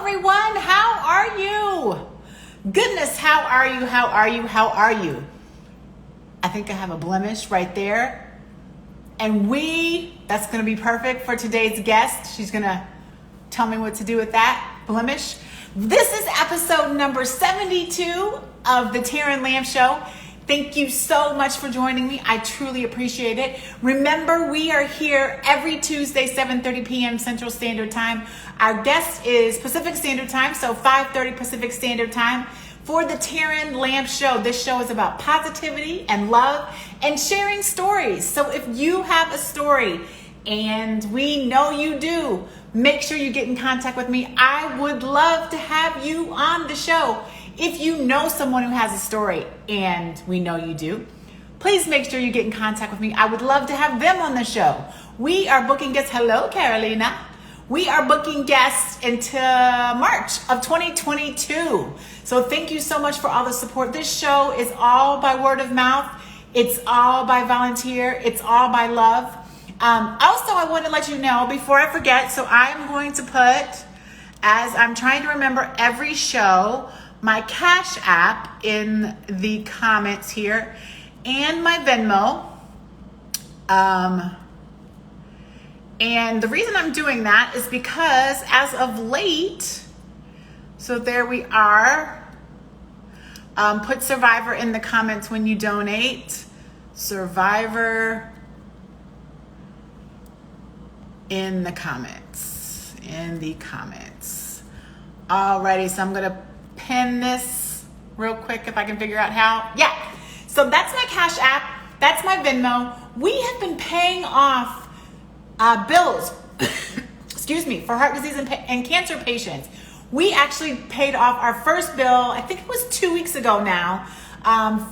everyone. How are you? Goodness, how are you? How are you? How are you? I think I have a blemish right there. And that's going to be perfect for today's guest. She's going to tell me what to do with that blemish. This is episode number 72 of the TERRAN Lamp Show. Thank you so much for joining me. I truly appreciate it. Remember, we are here every Tuesday, 7:30 p.m. Central Standard Time. Our guest is Pacific Standard Time, so 5:30 Pacific Standard Time for the TERRAN Lamp Show. This show is about positivity and love and sharing stories. So if you have a story, and we know you do, make sure you get in contact with me. I would love to have you on the show. If you know someone who has a story, and we know you do, please make sure you get in contact with me. I would love to have them on the show. We are booking guests. Hello, Carolina. We are booking guests until March of 2022. So thank you so much for all the support. This show is all by word of mouth. It's all by volunteer. It's all by love. Also, I want to let you know before I forget, so I'm going to put, as I'm trying to remember every show, my Cash App in the comments here and my Venmo. And the reason I'm doing that is because as of late, so there we are, put Survivor in the comments when you donate. Survivor in the comments, Alrighty, so I'm gonna pin this real quick if I can figure out how. Yeah, so that's my Cash App, that's my Venmo. We have been paying off bills, excuse me, for heart disease and cancer patients. We actually paid off our first bill, I think it was 2 weeks ago now,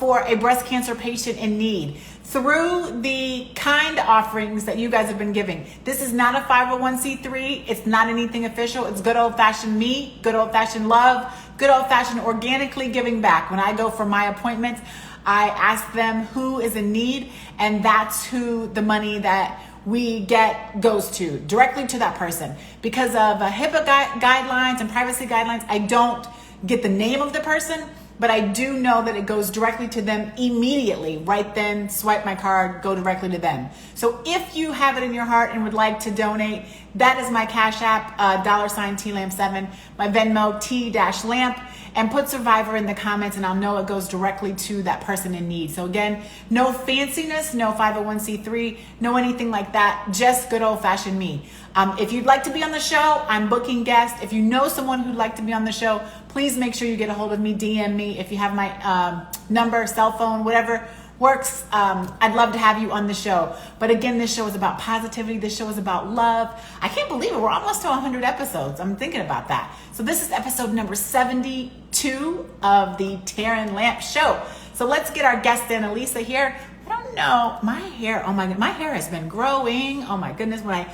for a breast cancer patient in need through the kind offerings that you guys have been giving. This is not a 501c3. It's not anything official. It's good old-fashioned me, good old-fashioned love, good old-fashioned organically giving back. When I go for my appointments, I ask them who is in need, and that's who the money that we get goes to, directly to that person. Because of HIPAA guidelines and privacy guidelines, I don't get the name of the person, but I do know that it goes directly to them immediately. Right then, swipe my card, go directly to them. So if you have it in your heart and would like to donate, that is my Cash App, $TLAMP7, my Venmo, T-Lamp, and put Survivor in the comments and I'll know it goes directly to that person in need. So again, no fanciness, no 501c3, no anything like that, just good old-fashioned me. If you'd like to be on the show, I'm booking guests. If you know someone who'd like to be on the show, please make sure you get a hold of me, DM me. If you have my number, cell phone, whatever works, I'd love to have you on the show. But again, this show is about positivity. This show is about love. I can't believe it. We're almost to 100 episodes. I'm thinking about that. So this is episode number 72 of the TERRAN Lamp Show. So let's get our guest in. Elisa here. I don't know. My hair, oh my God, my hair has been growing. Oh my goodness. When I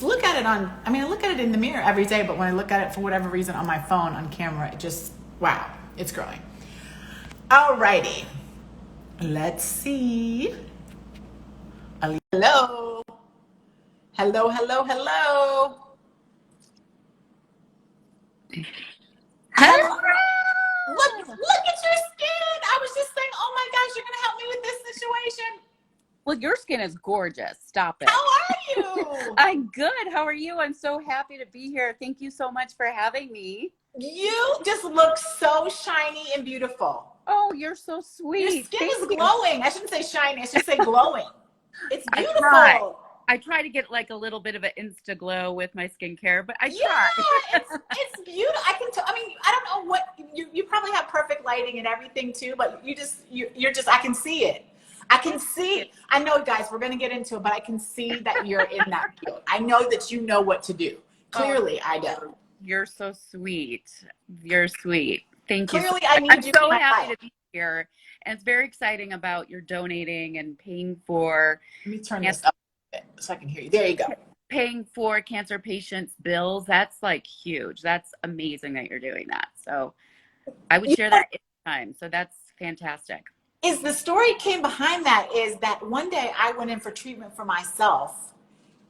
look at it I look at it in the mirror every day, but when I look at it for whatever reason on my phone, on camera, it just, wow, it's growing. Alrighty. Let's see. Hello. Hello, hello, hello. Hello. Look at your skin. I was just saying, oh my gosh, you're going to help me with this situation. Well, your skin is gorgeous. Stop it. How are you? I'm good. How are you? I'm so happy to be here. Thank you so much for having me. You just look so shiny and beautiful. Oh, you're so sweet. Your skin is glowing. I shouldn't say shiny. I should say glowing. It's beautiful. I try to get like a little bit of an insta glow with my skincare, but I try. Yeah, it's beautiful. I can tell. I mean, I don't know what you probably have perfect lighting and everything too, but you're just. I can see it. I can see. I know, guys. We're gonna get into it, but I can see that you're in that field. I know that you know what to do. Clearly, I do. You're so sweet. You're sweet. Thank you. Clearly, I need I'm you. so happy to be here, and it's very exciting about your donating and paying for. Let me turn this up a bit so I can hear you. There you go. Paying for cancer patients' bills. That's like huge. That's amazing that you're doing that. So I would share that anytime. So that's fantastic. Is the story came behind that is that one day I went in for treatment for myself,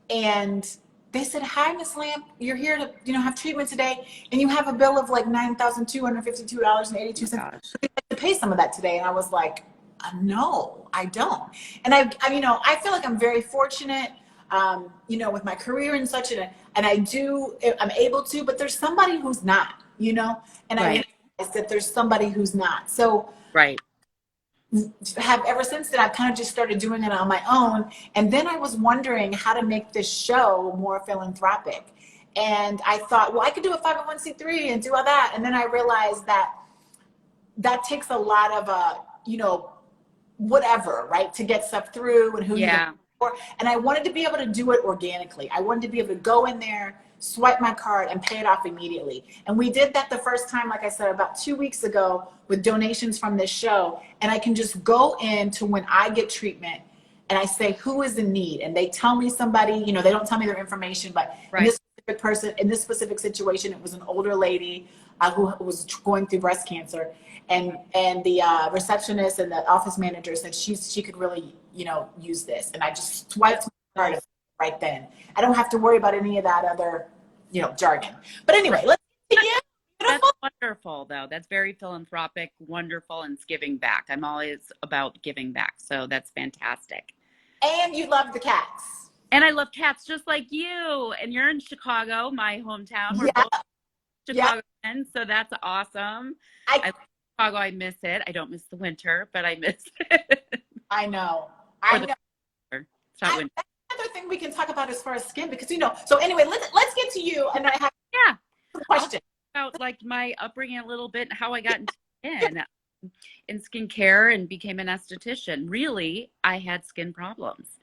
and they said, "Hi, Miss Lamp, you're here to, have treatment today, and you have a bill of like Oh $9,252.82. gosh. Would you like to pay some of that today?" And I was like, "No, I don't." And I feel like I'm very fortunate, with my career and such, and I'm able to, but there's somebody who's not, and I Right. realize that there's somebody who's not. So Right. have ever since then, I've kind of just started doing it on my own. And then I was wondering how to make this show more philanthropic. And I thought, well, I could do a 501c3 and do all that. And then I realized that that takes a lot of, whatever, right, to get stuff through and who you're going to Yeah. for. And I wanted to be able to do it organically. I wanted to be able to go in there, swipe my card, and pay it off immediately. And we did that the first time, like I said, about 2 weeks ago with donations from this show. And I can just go into when I get treatment and I say, who is in need? And they tell me somebody, they don't tell me their information, but in Right. this specific person, in this specific situation, it was an older lady who was going through breast cancer. And the receptionist and the office manager said she could really, use this. And I just swiped my card right then. I don't have to worry about any of that other, jargon. But anyway, let's continue. That's Beautiful. wonderful, though. That's very philanthropic, wonderful, and it's giving back. I'm always about giving back, so that's fantastic. And you love the cats. And I love cats just like you. And you're in Chicago, my hometown. We're Yeah, both yeah. Chicagoans, so that's awesome. I I love Chicago. I miss it. I don't miss the winter, but I miss it. I know. Or I the know. winter. It's not winter. That's another thing we can talk about as far as skin, because so anyway, let's get to you, and I have Yeah. a I'll question. talk about like my upbringing a little bit and how I got into skin in skincare and became an esthetician. Really, I had skin problems.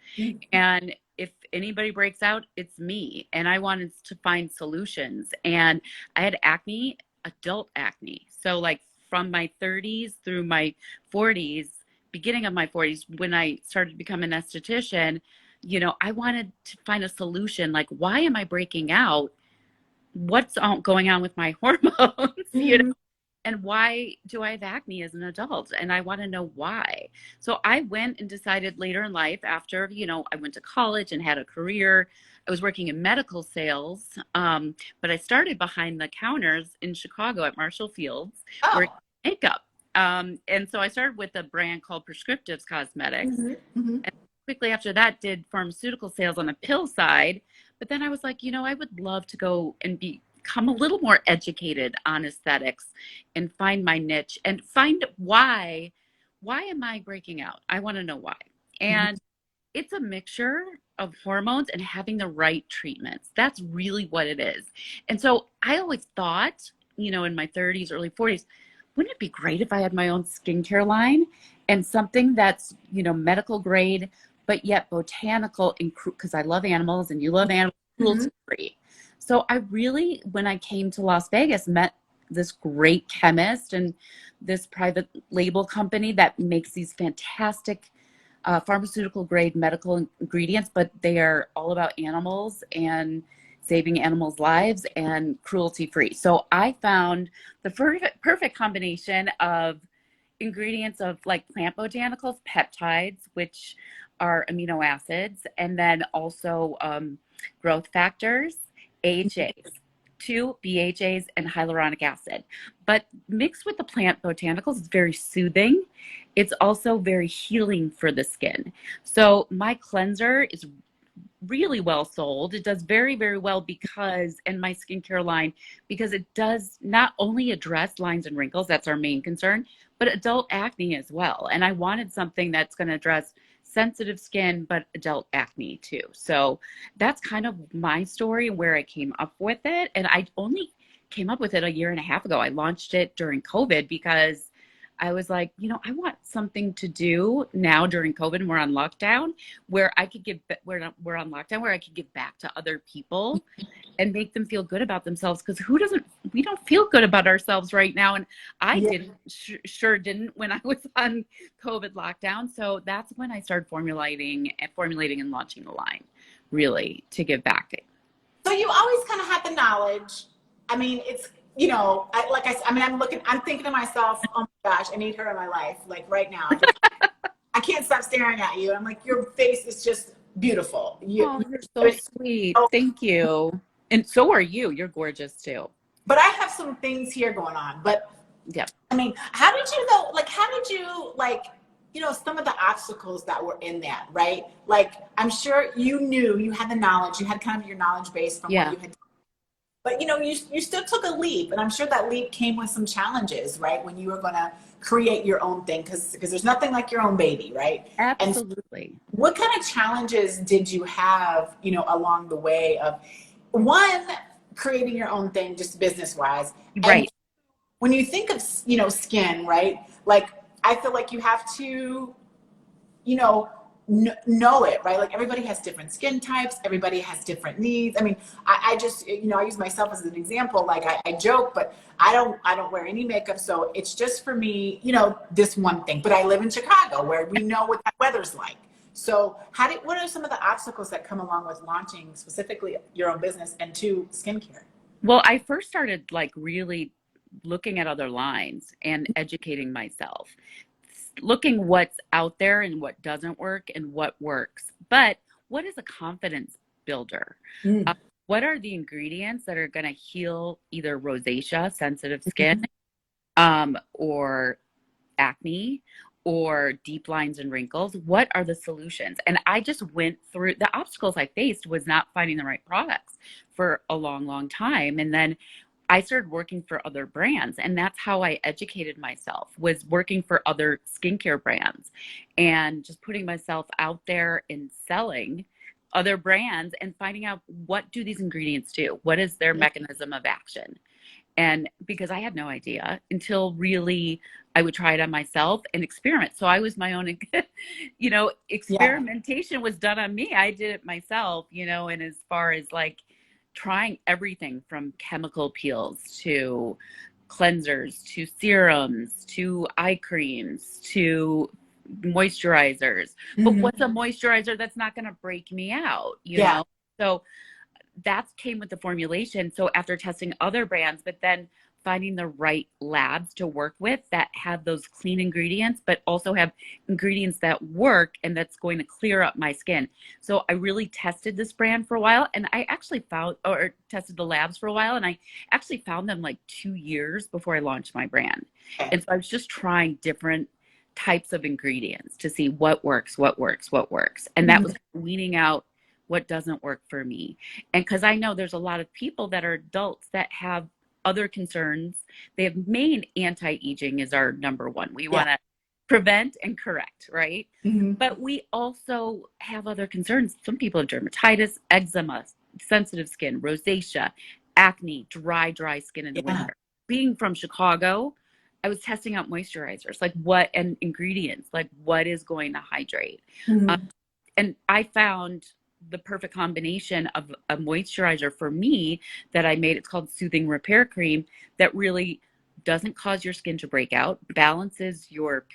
And if anybody breaks out, it's me. And I wanted to find solutions. And I had acne, adult acne. So, like from my 30s through my 40s, beginning of my 40s, when I started to become an esthetician, I wanted to find a solution. Like, why am I breaking out? What's going on with my hormones? Mhm. And why do I have acne as an adult? And I want to know why. So I went and decided later in life, after, I went to college and had a career. I was working in medical sales, but I started behind the counters in Chicago at Marshall Fields, working Oh. makeup. And so I started with a brand called Prescriptives Cosmetics. Hmm. Hmm. And quickly after that, did pharmaceutical sales on the pill side. But then I was like, I would love to go and become a little more educated on aesthetics and find my niche and find why am I breaking out? I want to know why. And it's a mixture of hormones and having the right treatments. That's really what it is. And so I always thought, in my 30s, early 40s, wouldn't it be great if I had my own skincare line and something that's, medical grade, but yet botanical, because I love animals and you love animals, Hmm. cruelty free. So I really, when I came to Las Vegas, met this great chemist and this private label company that makes these fantastic pharmaceutical grade medical ingredients, but they are all about animals and saving animals' lives and cruelty free. So I found the perfect combination of ingredients of like plant botanicals, peptides, which are amino acids, and then also growth factors, AHAs, two BHAs, and hyaluronic acid. But mixed with the plant botanicals, it's very soothing. It's also very healing for the skin. So my cleanser is really well sold. It does very, very well and my skincare line, because it does not only address lines and wrinkles, that's our main concern, but adult acne as well. And I wanted something that's going to address sensitive skin, but adult acne too. So that's kind of my story, where I came up with it. And I only came up with it a year and a half ago. I launched it during COVID because I was like, I want something to do now during COVID and we're on lockdown, where I could give, we're on lockdown, where I could give back to other people and make them feel good about themselves. Because we don't feel good about ourselves right now. And I Yeah. didn't, sure didn't when I was on COVID lockdown. So that's when I started formulating and launching the line, really, to give back. So you always kind of had the knowledge. I mean, it's, I'm thinking to myself, oh my gosh, I need her in my life, like right now. I can't stop staring at you. I'm like, your face is just beautiful. Oh, you're so sweet. Thank you. And so are you. You're gorgeous too. But I have some things here going on. But Yeah. I mean, how did you know, like, how did you, like, some of the obstacles that were in that, right? Like, I'm sure you knew, you had the knowledge, you had kind of your knowledge base from what Yeah. you had, but you still took a leap. And I'm sure that leap came with some challenges, right? When you were going to create your own thing, because there's nothing like your own baby, right? And Absolutely. what kind of challenges did you have, along the way of, one, creating your own thing, just business wise, and Right. when you think of, skin, right? Like, I feel like you have to, you know know it, right? Like, everybody has different skin types, everybody has different needs. I mean, I just, I use myself as an example. Like, I joke, but I don't wear any makeup, so it's just for me, this one thing. But I live in Chicago, where we know what that weather's like. So what are some of the obstacles that come along with launching specifically your own business, and two, skincare? Well, I first started like really looking at other lines and educating myself, looking what's out there and what doesn't work and what works. But what is a confidence builder? Mm. What are the ingredients that are going to heal either rosacea, sensitive skin, Mhm. or acne, or deep lines and wrinkles? What are the solutions? And I just went through the obstacles I faced was not finding the right products for a long, long time. And then I started working for other brands, and that's how I educated myself, was working for other skincare brands and just putting myself out there and selling other brands and finding out, what do these ingredients do? What is their mechanism of action? And because I had no idea until really I would try it on myself and experiment. So I was my own, Yeah. experimentation was done on me. I did it myself, and as far as like trying everything from chemical peels to cleansers to serums to eye creams to moisturizers. But Hmm. what's a moisturizer that's not going to break me out, Yeah. So that came with the formulation. So after testing other brands, but then finding the right labs to work with that have those clean ingredients, but also have ingredients that work and that's going to clear up my skin. So I really tested this brand for a while, and I actually found, or tested the labs for a while, and I actually found them like 2 years before I launched my brand. Okay. And so I was just trying different types of ingredients to see what works, what works, what works. And that Mhm. was weaning out what doesn't work for me. And because I know there's a lot of people that are adults that have other concerns. They have main anti-aging is our number one. We Yeah. want to prevent and correct, right? Hmm. But we also have other concerns. Some people have dermatitis, eczema, sensitive skin, rosacea, acne, dry skin in the Yeah. winter. Being from Chicago, I was testing out moisturizers, like what, and ingredients, like what is going to hydrate. Um, Hmm. and I found the perfect combination of a moisturizer for me that I made. It's called Soothing Repair Cream, that really doesn't cause your skin to break out, balances your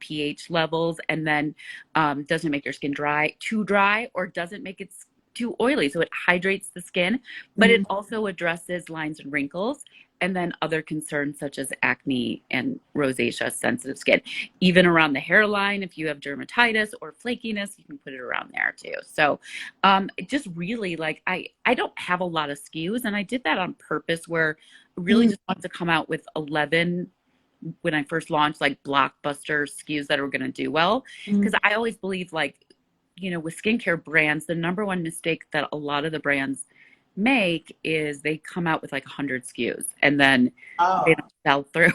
pH levels, and then doesn't make your skin too dry, or doesn't make it too oily. So it hydrates the skin, but it Hmm. also addresses lines and wrinkles, and then other concerns such as acne and rosacea, sensitive skin. Even around the hairline, if you have dermatitis or flakiness, you can put it around there too. So just really, like, I don't have a lot of SKUs, and I did that on purpose, where I really just wanted to come out with 11 when I first launched, like blockbuster SKUs that are going to do well. Hmm. Because I always believe, like, with skincare brands, the number one mistake that a lot of the brands make is they come out with like 100 SKUs and then they Oh. don't sell through,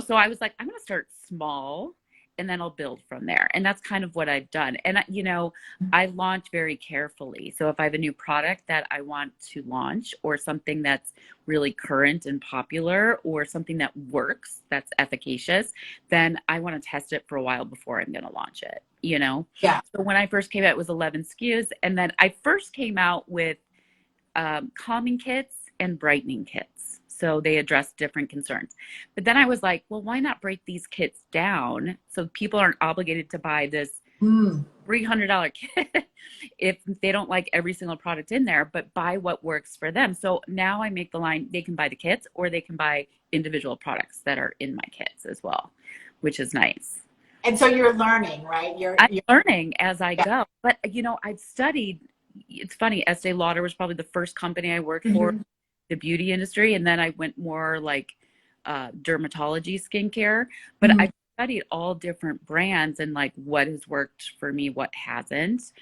So I was like, I'm going to start small and then I'll build from there. And that's kind of what I've done. And, I launch very carefully. So if I have a new product that I want to launch, or something that's really current and popular, or something that works, that's efficacious, then I want to test it for a while before I'm going to launch it. Yeah. So when I first came out, it was 11 SKUs. And then I first came out with calming kits and brightening kits. So they address different concerns. But then I was like, well, why not break these kits down so people aren't obligated to buy this Mm. $300 kit if they don't like every single product in there, but buy what works for them. So now I make the line, they can buy the kits, or they can buy individual products that are in my kits as well, which is nice. And so you're learning, right? I'm You're learning as I yeah. go. But, I've studied, it's funny, Estee Lauder was probably the first company I worked for, Mhm. the beauty industry. And then I went more like dermatology, skincare. But Mhm. I studied all different brands and like what has worked for me, what hasn't,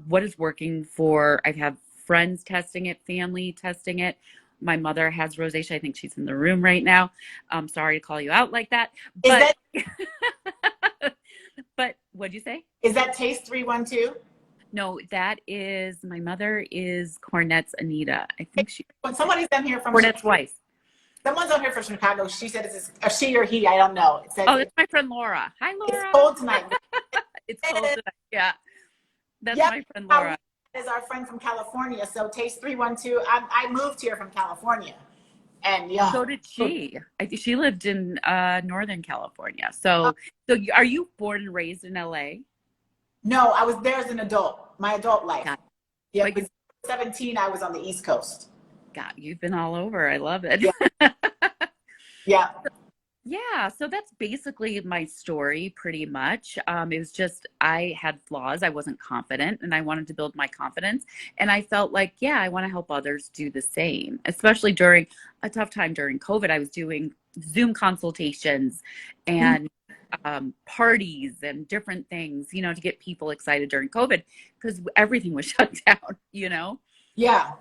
what is working for, I have friends testing it, family testing it. My mother has rosacea. I think she's in the room right now. I'm sorry to call you out like that, Is but that but what'd you say? Taste 312? No, that is my mother is Cornette's Anita. I think she When somebody's on here from Cornette's Chicago, wife. someone's on here from Chicago. She said it's a she or he. I don't know. It says Oh, that's my friend Laura. Hi, it's Laura. cold tonight. It's cold tonight. Yeah, that's Yep. my friend How Laura. is our friend from California? So Taste 312. I moved here from California, and yeah. So did she. I think she lived in Northern California. So are you born and raised in LA? No, I was there as an adult. My adult life. God, Yep. but But 17, I was on the East Coast. you've been all over. I love it. Yeah. Yeah. Yeah, so that's basically my story pretty much. It was just I had flaws. I wasn't confident and I wanted to build my confidence. And I felt like, yeah, I want to help others do the same, especially during a tough time during COVID. I was doing Zoom consultations Mhm. and parties and different things, to get people excited during COVID because everything was shut down. Yeah.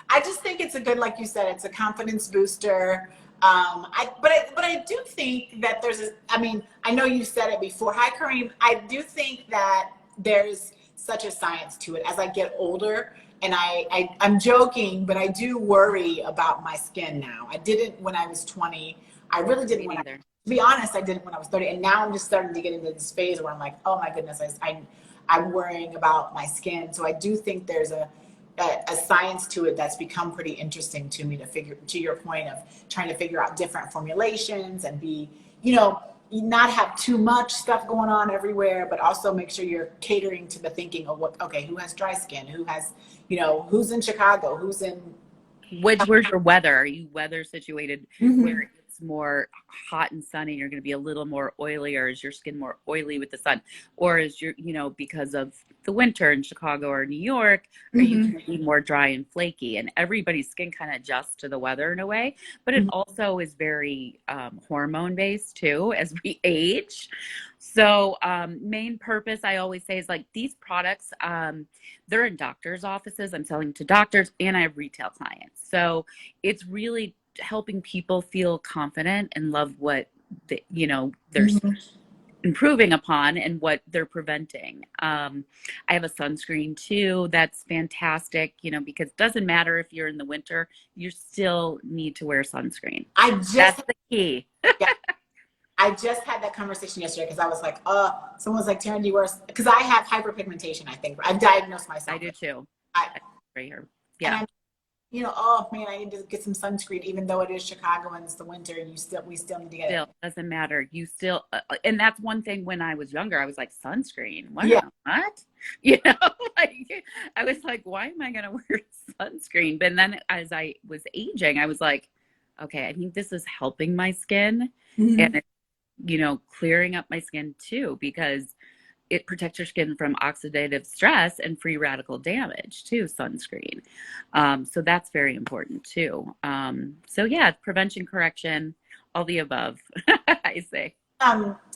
I just think it's a good, like you said, it's a confidence booster. But I do think that I mean, I know you said it before. Hi, Kareem. I do think that there's such a science to it as I get older. And I'm joking, but I do worry about my skin now. I didn't when I was 20. I really didn't Me neither. to be honest, I didn't when I was 30. And now I'm just starting to get into this phase where I'm like, oh my goodness, I'm worrying about my skin. So I do think there's a science to it that's become pretty interesting to me to your point of trying to figure out different formulations and be, not have too much stuff going on everywhere, but also make sure you're catering to the thinking of okay, who has dry skin, who has, who's in Chicago, who's in. Where's your weather? Are you weather situated Mhm. where it's more hot and sunny? You're going to be a little more oily, or is your skin more oily with the sun? Or is because of the winter in Chicago or New York, are you Mhm. going to be more dry and flaky? And everybody's skin kind of adjusts to the weather in a way, but it Mhm. also is very hormone based too as we age. So, main purpose I always say is like these products, they're in doctors' offices. I'm selling to doctors and I have retail clients. So it's really helping people feel confident and love what they're Mhm. improving upon and what they're preventing. I have a sunscreen too that's fantastic, because it doesn't matter if you're in the winter, you still need to wear sunscreen. I just That's the key. yeah, I just had that conversation yesterday because I was like, someone's like, Taryn, do you wear, because I have hyperpigmentation, I think. I've diagnosed I myself. do too. I, Right here. and Yeah. I'm, oh man, I need to get some sunscreen, even though it is Chicago and it's the winter, we still need to get it. Still doesn't matter. You still, and that's one thing when I was younger, I was like, sunscreen. Yeah. What? You know, like I was like, why am I going to wear sunscreen? But then as I was aging, I was like, okay, I think this is helping my skin Mhm. and it's, clearing up my skin too, because it protects your skin from oxidative stress and free radical damage too, sunscreen. So that's very important too. So yeah, prevention, correction, all the above, I say.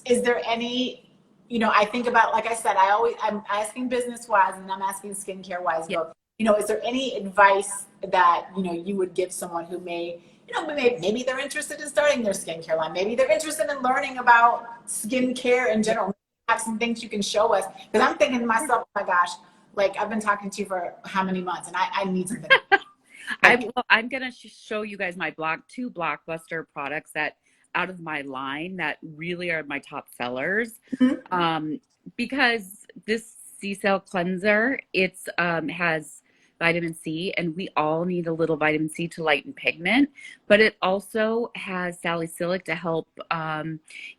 Is there any, I think about, like I said, I'm asking business wise and I'm asking skincare wise, Yeah. but, is there any advice that, you would give someone who may, maybe they're interested in starting their skincare line. Maybe they're interested in learning about skincare in Yeah. general. Maybe you have some things you can show us. Because I'm thinking to myself, oh my gosh, like I've been talking to you for how many months and I need something. Like, I'm gonna show you guys my two blockbuster products that out of my line that really are my top sellers. mhm, Um, because this C cell cleanser, it's has vitamin C, and we all need a little vitamin C to lighten pigment, but it also has salicylic to help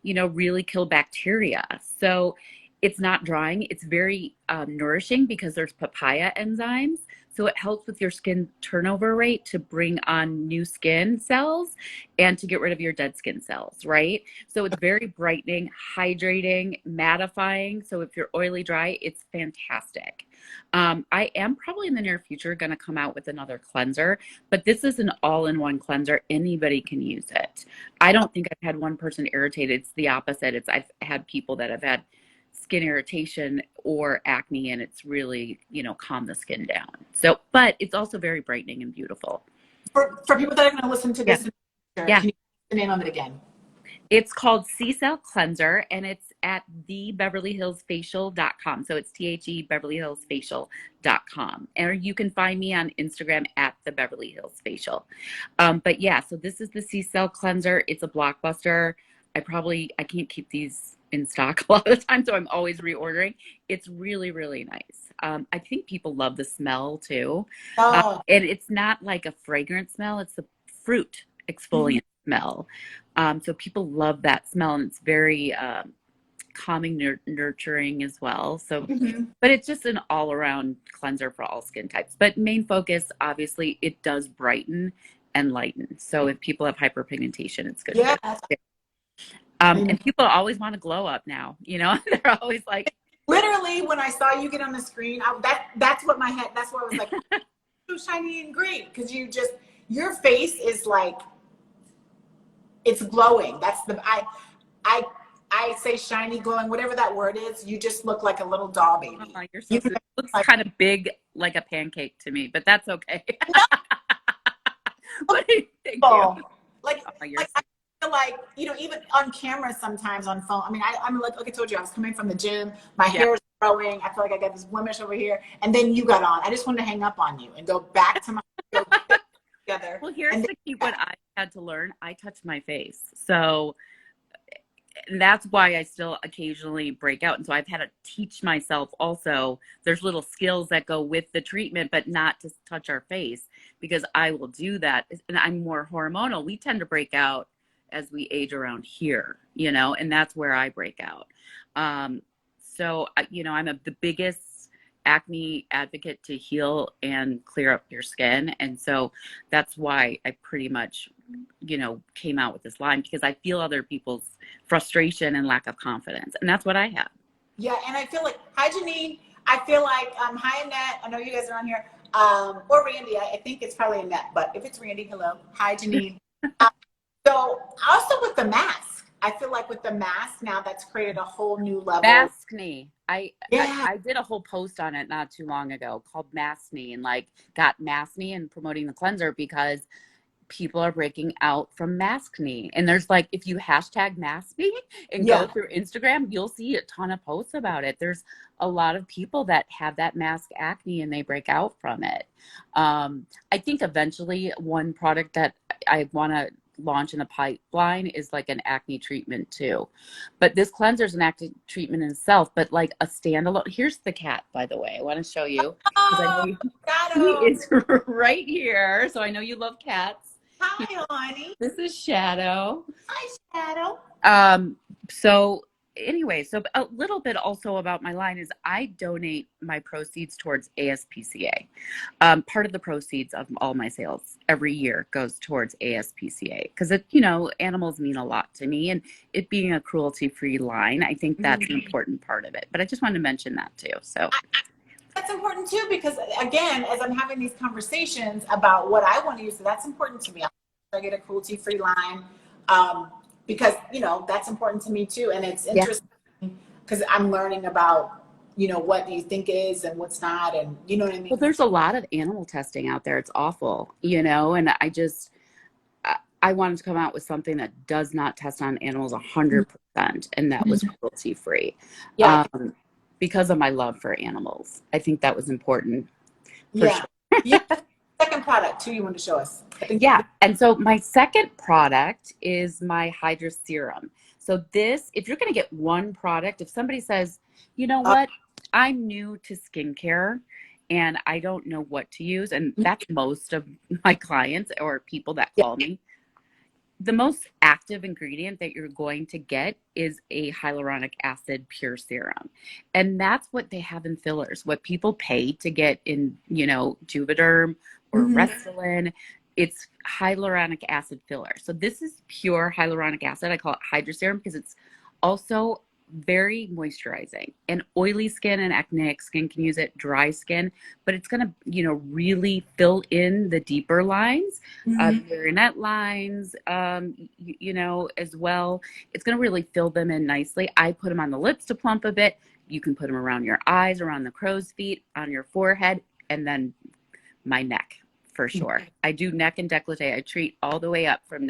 really kill bacteria. So it's not drying, it's very nourishing because there's papaya enzymes. So it helps with your skin turnover rate to bring on new skin cells and to get rid of your dead skin cells, right? So it's very brightening, hydrating, mattifying. So if you're oily, dry, it's fantastic. I am probably in the near future going to come out with another cleanser, but this is an all-in-one cleanser. Anybody can use it. I don't think I've had one person irritated. It's the opposite. I've had people that have had skin irritation or acne, and it's really, calmed the skin down. So, but it's also very brightening and beautiful. For people that are going to listen to Yeah. this, in the future, Yeah. can you give the name of it again? It's called C-Cell Cleanser, and it's at thebeverlyhillsfacial.com. So it's THE beverlyhillsfacial.com. And you can find me on Instagram at the Beverly Hills Facial. But yeah, so this is the C-Cell Cleanser. It's a blockbuster. I can't keep these in stock a lot of the time, so I'm always reordering. It's really, really nice. I think people love the smell too. Oh, And it's not like a fragrant smell, it's the fruit exfoliant smell. So people love that smell, and it's very calming, nurturing as well. So, but it's just an all-around cleanser for all skin types. But main focus, obviously, it does brighten and lighten. So if people have hyperpigmentation, it's good. yeah. And people always want to glow up now. They're always like, Literally, when I saw you get on the screen, that's what my head. That's what I was like, so shiny and great, because your face is like, it's glowing. That's I say shiny, glowing, whatever that word is. You just look like a little doll baby. oh, you're so sweet. It looks kind of big, like a pancake to me, but that's okay. Thank you. Like I feel like, even on camera sometimes on phone. I mean, I'm like I told you, I was coming from the gym. My hair is growing. I feel like I got this blemish over here, and then you got on. I just wanted to hang up on you and go back to my together. Well, here's the key. What I had to learn: I touch my face, so that's why I still occasionally break out. And so I've had to teach myself also. There's little skills that go with the treatment, but not to touch our face, because I will do that. And I'm more hormonal. We tend to break out as we age around here, and that's where I break out. So, I'm the biggest acne advocate to heal and clear up your skin. And so that's why I pretty much, came out with this line, because I feel other people's frustration and lack of confidence. And that's what I have. Yeah. And I feel like, hi, Janine. I feel like, hi, Annette. I know you guys are on here. Or Randy. I think it's probably Annette, but if it's Randy, hello. Hi, Janine. So also with the mask, I feel like with the mask now, that's created a whole new level. Maskne. I did a whole post on it not too long ago called Maskne, and got Maskne and promoting the cleanser because people are breaking out from maskne. And there's if you hashtag maskne and go through Instagram, you'll see a ton of posts about it. There's a lot of people that have that mask acne and they break out from it. I think eventually one product that I want to launch in the pipeline is an acne treatment too. But this cleanser is an acne treatment in itself, but a standalone. Here's the cat, by the way. I want to show you. Oh, he is right here. So I know you love cats. Hi, honey. This is Shadow. Hi, Shadow. So anyway, so a little bit also about my line is I donate my proceeds towards ASPCA. Part of the proceeds of all my sales every year goes towards ASPCA because animals mean a lot to me, and it being a cruelty-free line, I think that's an important part of it. But I just wanted to mention that too. So that's important too, because again, as I'm having these conversations about what I want to use, so that's important to me. I get a cruelty-free line because that's important to me too, and it's interesting because I'm learning about what you think is and what's not, and you know what I mean. Well, there's a lot of animal testing out there. It's awful, and I wanted to come out with something that does not test on animals 100%, and that was cruelty-free. Yeah. Because of my love for animals. I think that was important. Sure. Second product too you want to show us. And so my second product is my Hydra Serum. So this, if you're going to get one product, if somebody says, you know what, I'm new to skincare and I don't know what to use, and that's most of my clients or people that call me. the most active ingredient that you're going to get is a hyaluronic acid pure serum. And that's what they have in fillers. What people pay to get in, Juvederm or Mhm. Restylane, it's hyaluronic acid filler. So this is pure hyaluronic acid. I call it hydroserum because it's also very moisturizing. And oily skin and acneic skin can use it, dry skin, but it's going to, really fill in the deeper lines, Mhm. marionette lines, as well. It's going to really fill them in nicely. I put them on the lips to plump a bit. You can put them around your eyes, around the crow's feet, on your forehead, and then my neck for sure. I do neck and décolleté. I treat all the way up from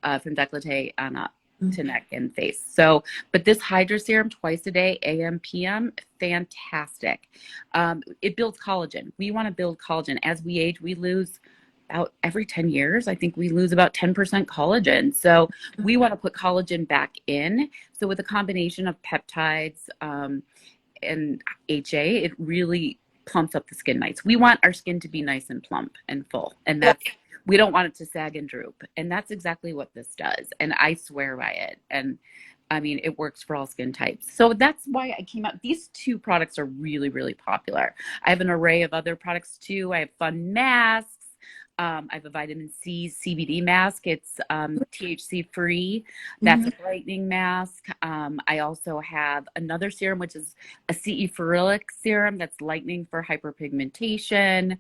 décolleté on up to neck and face. So, but this hydro serum twice a day, AM, PM, fantastic. It builds collagen. We want to build collagen. As we age, we lose about every 10 years. I think we lose about 10% collagen. So we want to put collagen back in. So with a combination of peptides and HA, it really plumps up the skin nice. We want our skin to be nice and plump and full. And we don't want it to sag and droop. And that's exactly what this does. And I swear by it. And I mean, it works for all skin types. So that's why I came out. These two products are really, really popular. I have an array of other products too. I have fun masks. I have a vitamin C CBD mask. It's THC free. That's a brightening mask. I also have another serum, which is a CE ferulic serum that's lightening for hyperpigmentation.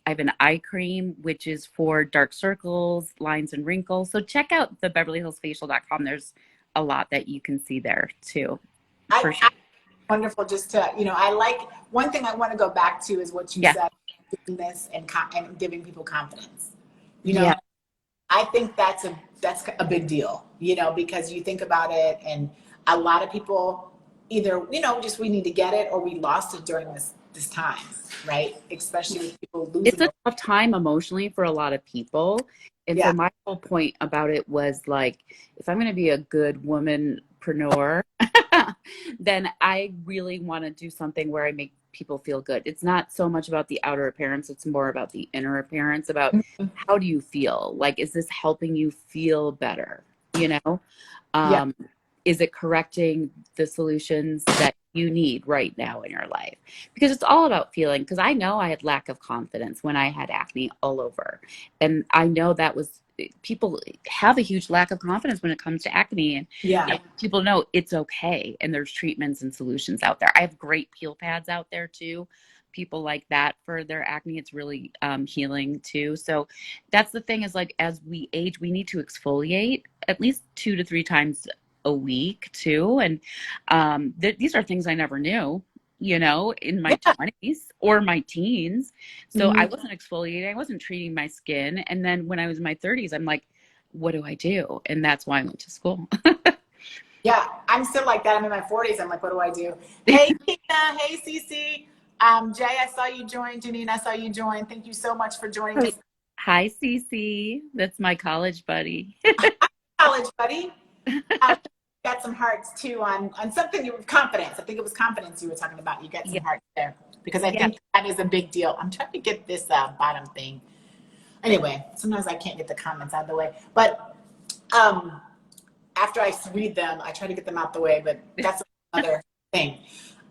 I have an eye cream, which is for dark circles, lines, and wrinkles. So check out the BeverlyHillsFacial.com. There's a lot that you can see there too. For sure. Wonderful. Just to, I like, one thing I want to go back to is what you said, doing this and giving people confidence. Yeah. I think that's a big deal, because you think about it, and a lot of people either, just we need to get it, or we lost it during this time, right? Especially with people losing. It's a tough time emotionally for a lot of people. And so my whole point about it was like, if I'm going to be a good womanpreneur, then I really want to do something where I make people feel good. It's not so much about the outer appearance. It's more about the inner appearance, about how do you feel? Like, is this helping you feel better? Is it correcting the solutions that you need right now in your life? Because it's all about feeling, because I know I had lack of confidence when I had acne all over. And I know that was, people have a huge lack of confidence when it comes to acne. And people know it's okay. And there's treatments and solutions out there. I have great peel pads out there too. People like that for their acne. It's really healing too. So that's the thing, is like, as we age, we need to exfoliate at least 2 to 3 times a week too. And these are things I never knew, in my 20s or my teens. So I wasn't exfoliating. I wasn't treating my skin. And then when I was in my 30s, I'm like, what do I do? And that's why I went to school. Yeah, I'm still like that. I'm in my 40s. I'm like, what do I do? Hey, Tina. Hey, Cece. Jay, I saw you join. Janine, I saw you join. Thank you so much for joining us. Hi, Cece. That's my college buddy. College buddy. Got some hearts too on something with confidence. I think it was confidence you were talking about. You got some hearts there, because I think that is a big deal. I'm trying to get this bottom thing. Anyway, sometimes I can't get the comments out of the way, but after I read them, I try to get them out the way, but that's another thing.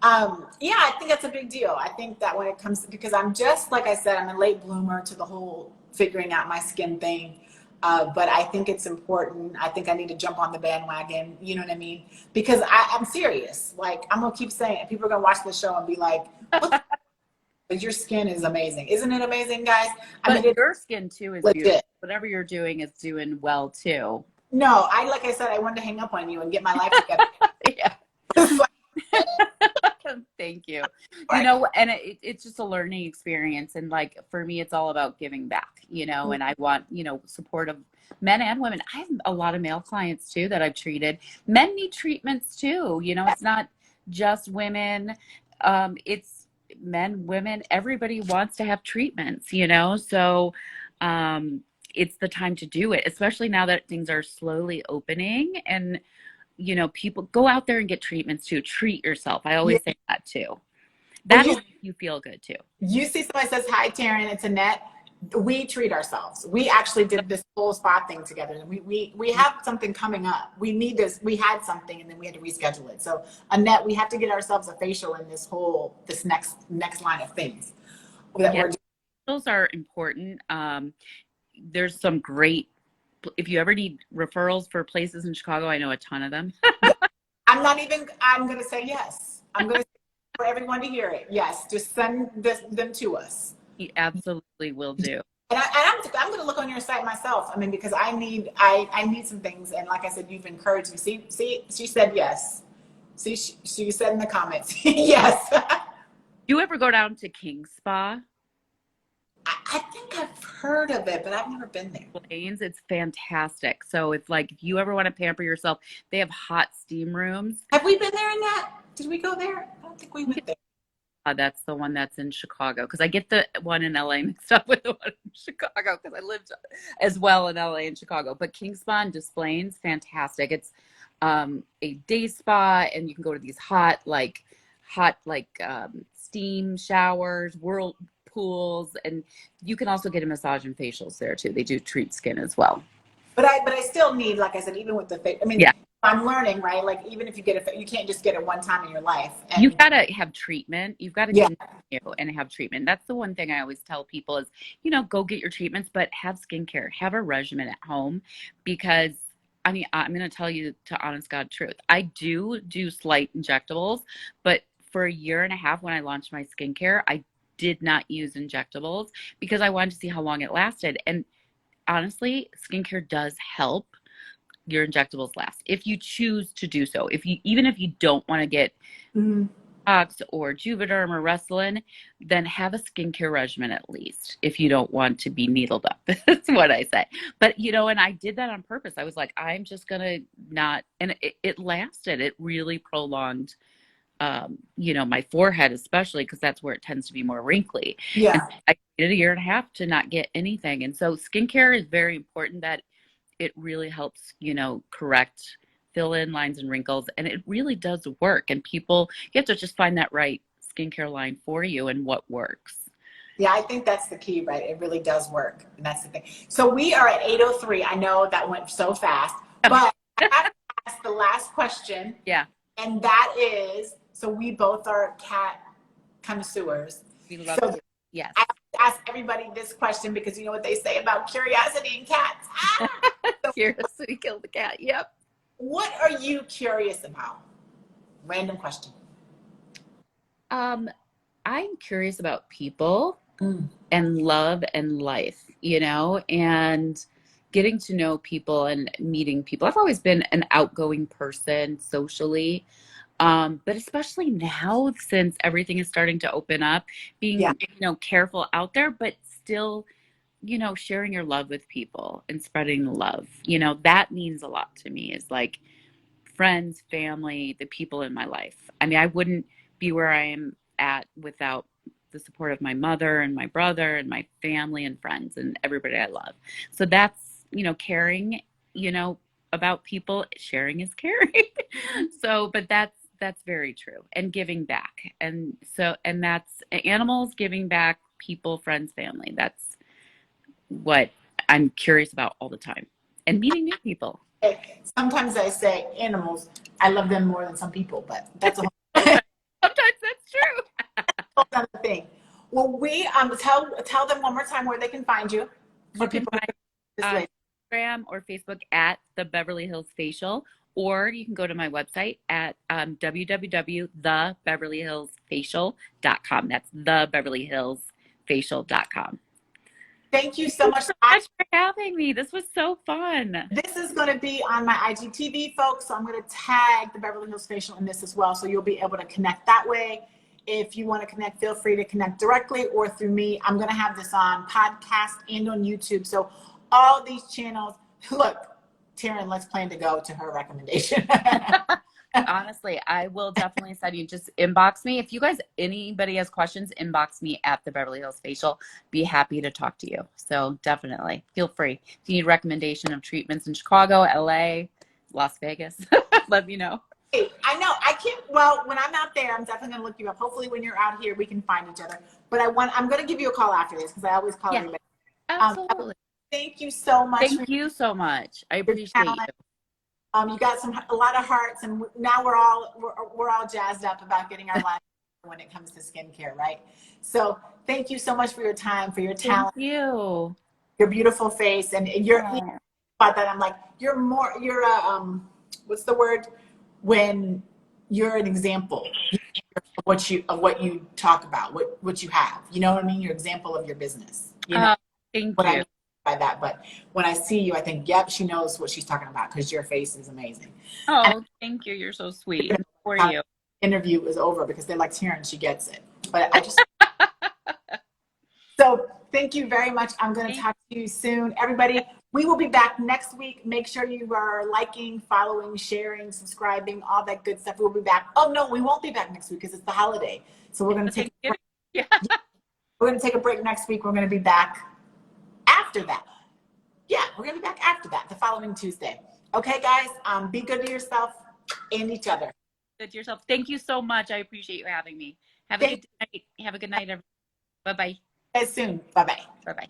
I think that's a big deal. I think that when it comes to, because I'm just, like I said, I'm a late bloomer to the whole figuring out my skin thing. But I think it's important. I think I need to jump on the bandwagon. You know what I mean? Because I'm serious. Like, I'm going to keep saying it. People are going to watch the show and be like, but your skin is amazing. Isn't it amazing, guys? I mean, your skin too is legit. beautiful. Whatever you're doing is doing well too. No, like I said, I wanted to hang up on you and get my life together. Thank you. And it's just a learning experience. And like, for me, it's all about giving back, and I want, support of men and women. I have a lot of male clients too that I've treated. Men need treatments too. It's not just women. It's men, women, everybody wants to have treatments, so it's the time to do it, especially now that things are slowly opening. And people go out there and get treatments too. Treat yourself. I always say that too. That'll make you feel good too. You see somebody says, hi, TERRAN, it's Annette. We treat ourselves. We actually did this whole spa thing together, and we have something coming up. We need this. We had something, and then we had to reschedule it. So Annette, we have to get ourselves a facial in this next line of things that Yeah, we're doing. those are important. There's some great, if you ever need referrals for places in Chicago, I know a ton of them. I'm going to say yes. I'm going to say for everyone to hear it. Yes, just send them to us. You absolutely will do. And I'm going to look on your site myself. I mean, because I need some things. And like I said, you've encouraged me. See, she said yes. See, she said in the comments, yes. You ever go down to King Spa? I think I've heard of it, but I've never been there. Plains, it's fantastic. So if you ever want to pamper yourself, they have hot steam rooms. Have we been there in that? Did we go there? I don't think we went there. That's the one that's in Chicago, because I get the one in LA mixed up with the one in Chicago, because I lived as well in LA and Chicago. But King Spa in Des Plaines, fantastic. It's a day spa, and you can go to these hot steam showers, whirlpools, and you can also get a massage and facials there too. They do treat skin as well. But I still need, like I said, even with the face. I mean, yeah. I'm learning, right? Like, even if you get you can't just get it one time in your life. And you've got to have treatment. You've got to continue and have treatment. That's the one thing I always tell people is, go get your treatments, but have skincare, have a regimen at home, because I mean, I'm going to tell you to honest God truth. I do slight injectables, but for a year and a half when I launched my skincare, I did not use injectables because I wanted to see how long it lasted. And honestly, skincare does help your injectables last if you choose to do so. Even if you don't want to get Ox or Juvederm or Restylane, then have a skincare regimen at least if you don't want to be needled up. That's what I say. But and I did that on purpose. I was like, I'm just gonna not, and it lasted. It really prolonged my forehead, especially because that's where it tends to be more wrinkly. Yeah. And I did a year and a half to not get anything. And so skincare is very important, that it really helps, correct, fill in lines and wrinkles. And it really does work. And you have to just find that right skincare line for you and what works. Yeah, I think that's the key, right? It really does work. And that's the thing. So we are at 8:03. I know that went so fast, but I have to ask the last question. Yeah. And that is, so we both are cat connoisseurs. We love it. Yes. I ask everybody this question because you know what they say about curiosity in cats. Curiosity killed the cat. Yep. What are you curious about? Random question. I'm curious about people and love and life, and getting to know people and meeting people. I've always been an outgoing person socially. But especially now, since everything is starting to open up, being, careful out there, but still, sharing your love with people and spreading love, that means a lot to me, is like friends, family, the people in my life. I mean, I wouldn't be where I am at without the support of my mother and my brother and my family and friends and everybody I love. So that's, caring, about people. Sharing is caring. So, but that's very true. And giving back. And that's animals, giving back, people, friends, family. That's what I'm curious about all the time. And meeting new people. Sometimes I say animals, I love them more than some people, but that's a whole sometimes that's true. whole other thing. Well, we tell them one more time where they can find you. You can find Instagram or Facebook at the Beverly Hills Facial. Or you can go to my website at www.thebeverlyhillsfacial.com. That's thebeverlyhillsfacial.com. Thank you so much for having me. This was so fun. This is going to be on my IGTV, folks. So I'm going to tag the Beverly Hills Facial in this as well. So you'll be able to connect that way. If you want to connect, feel free to connect directly or through me. I'm going to have this on podcast and on YouTube. So all these channels, look, TERRAN, let's plan to go to her recommendation. Honestly, I will definitely send you, just inbox me. If you guys, anybody has questions, inbox me at the Beverly Hills Facial. Be happy to talk to you. So definitely feel free. If you need recommendation of treatments in Chicago, LA, Las Vegas, let me know. Hey, I know I can't, well, when I'm out there, I'm definitely going to look you up. Hopefully when you're out here, we can find each other. But I'm going to give you a call after this because I always call everybody. Absolutely. Thank you so much for Thank you so much. I your appreciate talent. you. You got a lot of hearts, and now we're all jazzed up about getting our lives when it comes to skincare, right? So thank you so much for your time, for your Thank talent, you. your beautiful face, and you're Oh. about that. I'm like, you're a what's the word when you're an example of what you talk about, what you have. You know what I mean? Your example of your business. You know Thank what I you. mean by that. But when I see you, I think, yep, she knows what she's talking about because your face is amazing. And Oh, thank you. You're so sweet. And for you. interview is over because they're like, TERRAN, she gets it. But I just so thank you very much. I'm going to talk to you soon, everybody. We will be back next week. Make sure you are liking, following, sharing, subscribing, all that good stuff. We'll be back. Oh no, we won't be back next week because it's the holiday. So we're going to take Yeah. we're going to take a break next week. We're going to be back after that. Yeah, we're going to be back after that, the following Tuesday. Okay, guys, be good to yourself and each other. Good to yourself. Thank you so much. I appreciate you having me. Have a good night. Have a good night, everyone. Bye-bye. See you soon. Bye-bye. Bye-bye.